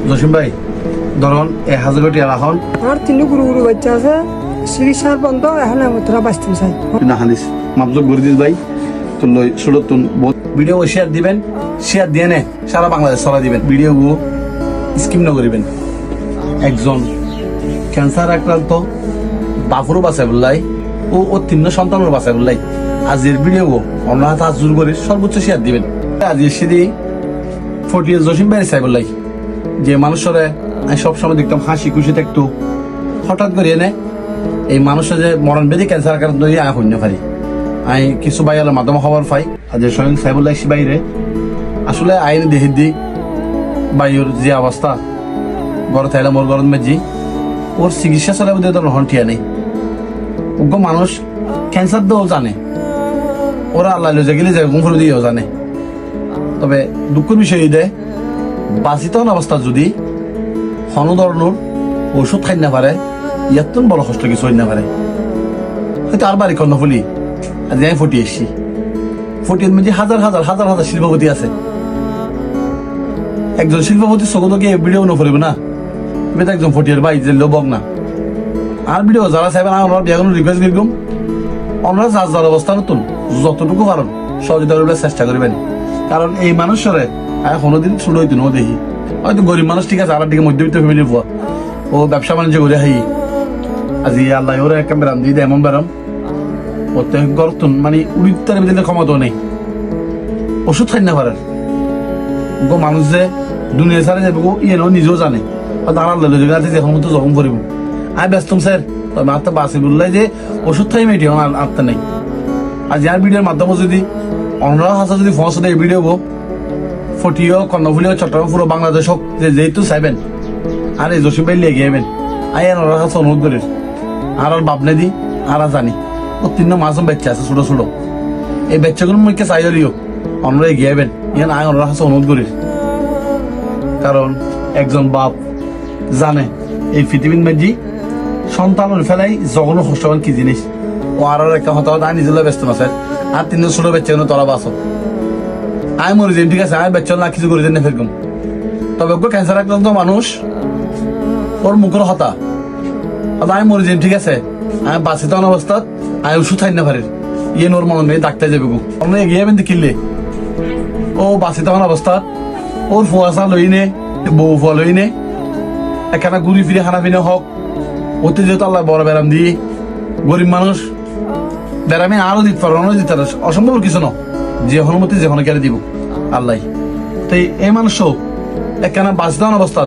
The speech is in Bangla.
জসিম ভাই ধরুন 1000 কোটি এখন আমার তিন গুরু গুরু বাচ্চা আছে চিকিৎসার বন্ধ এখন তোরা বাঁচতে চাই না হানিস মাপজব গুরুদিস ভাই তো লই সুরতুন ভিডিও শেয়ার দিবেন শেয়ার দিয়ে নে সারা বাংলাদেশ ছড়া দিবেন ভিডিও স্কিম না করিবেন একজন ক্যান্সার আক্রান্ত বাপুরও বাঁচায় বললাই ও তিন সন্তানের বাঁচায় বললাই আজের ভিডিও অন্য হাতে হাত জোর করে সর্বোচ্চ শেয়ার দিবেন আজের সেদি 40 জসিম ভাই চাই বললাই যে মানুষরে আমি সবসময় দেখতাম হাসি খুশিতে একটু হঠাৎ করে এনে এই মানুষের যে মরণ বেদি ক্যান্সার আক্রান্ত হয়ে আমি হইতে পারি আমি কিছু বাইরের মাধ্যমে খবর পাই আর যে স্বয়ং সাইবুল্লাহ বাইরে আসলে আইন দেহি দি বাইর যে অবস্থা গড় থাইলে মোর গরম মেজি ওর চিকিৎসা চলে বোধ তো হন্টিয়া নেই ওগ্য মানুষ ক্যান্সার দিয়েও জানে ওরা আল্লাহ লজে গেলে যায় ঘুম ফিরে দিয়েও জানে তবে দুঃখের বিষয় এই দেয় বাঁচিত অবস্থা যদি কোনো ধরনের ওষুধ খাই না পারে ইয়ার বড় কষ্ট কিছু হইতে না পারে হয়তো আর বাড়ি কর্ণ ফুলি আজ আমি ফুটি এসছি ফুটির মধ্যে হাজার হাজার হাজার হাজার শিল্পপতি আছে একজন শিল্পপতির চোখ তো ভিডিও নফরিব না এটা একজন ফটিয়ার ভাই যে লোক না আর ভিডিও যারা চাইবেন আমরা বিয়াগুলো রিকোয়েস্ট করলাম আমরা যার যার অবস্থা নতুন যতটুকু পারেন সহযোগিতা করবার চেষ্টা করবেন কারণ এই মানুষরে কোনোদিন শুরু হইতো নো দেখি হয়তো গরিব মানুষ ঠিক আছে আর দিকে মধ্যবিত্ত ফ্যামিলির পর ও ব্যবসা বাণিজ্য করে হাই আজি আল্লাহ ওরা একটা বেরাম দিয়ে এমন বেরাম ওতে গর্তন মানে উড়িতার দিলে ক্ষমতাও নেই ওষুধ খাই না পারার গো মানুষ যে দুনিয়া ছাড়া যাবে ইয়ে নিজেও জানে তার আল্লাহ আছে যে এখন মতো জখম করিব আমি ব্যস্তম স্যার তবে আর তো বাসে বললাই যে ওষুধ খাই মেয়েটি আমার আত্মা নেই আর যার ভিডিওর মাধ্যমে যদি অন্যরা হাসা যদি ফসল এই ভিডিও ফটিও কর্ণফুলিও চট্টগ্রাম পুরো বাংলাদেশ হোক যে যেহেতু চাইবেন আর এই জসিম ভাই লেগে যাবেন আই ওরা কাছে অনুরোধ করিস আর বাপনে দি আর জানি ও তিন মাসম বাচ্চা আছে ছোট ছোট এই বাচ্চাগুলো মুখে চাইলিও অন্যরা এগিয়ে যাবেন ইয়ান আয় ওরা কাছে অনুরোধ করিস কারণ একজন বাপ জানে এই পৃথিবীর মেজি সন্তানের ফেলাই জঘন্য কষ্টবান কি জিনিস ও আর একটা হতাহত আয় নিজের ব্যস্ত না স্যার আর তিন ছোট বাচ্চা তোরা বাঁচো আয় মরে যাই ঠিক আছে আয় বাচ্চা না কিছু করে দেন না ফেরকম তবে ক্যান্সার আক্রান্ত মানুষ ওর মুখের হতা আয় মরে যাই ঠিক আছে আমি বাঁচিত অবস্থাত আয় ওষুধ খাই না পারে ইয়ে নোর মনে নেই ডাক্তার যাবে গো আমরা এগিয়ে যাবেন দেখিলে ও বাঁচিত অবস্থাত ওর ফুয়াশা লই নে বউ ফুয়া লই নে এখানে ঘুরি ফিরে খানা পিনে হোক ওতে যেহেতু আল্লাহ বড় ব্যারাম দিয়ে গরিব মানুষ ব্যারামে আরো দিতে পারো অন্য দিতে পারো অসম্ভব কিছু না যে হনুমতি যে হনে কেড়ে দিব আল্লাহ তাই এই মানুষ এখানে বাঁচিত অবস্থা